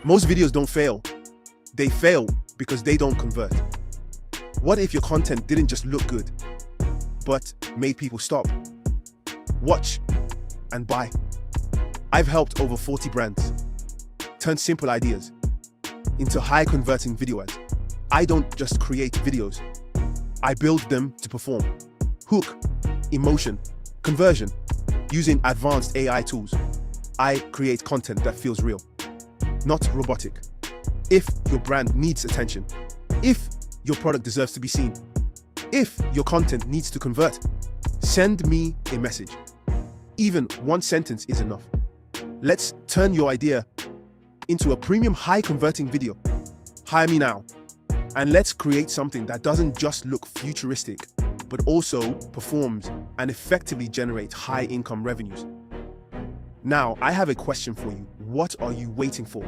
Most videos don't fail. They fail because they don't convert. What if your content didn't just look good, but made people stop, watch, and buy? I've helped over 40 brands turn simple ideas into high-converting video ads. I don't just create videos. I build them to perform. Hook, emotion, conversion. Using advanced AI tools, I create content that feels real, not robotic. If your brand needs attention, if your product deserves to be seen, if your content needs to convert, send me a message. Even one sentence is enough. Let's turn your idea into a premium high-converting video. Hire me now, and let's create something that doesn't just look futuristic, but also performs and effectively generates high-income revenues. Now, I have a question for you. What are you waiting for?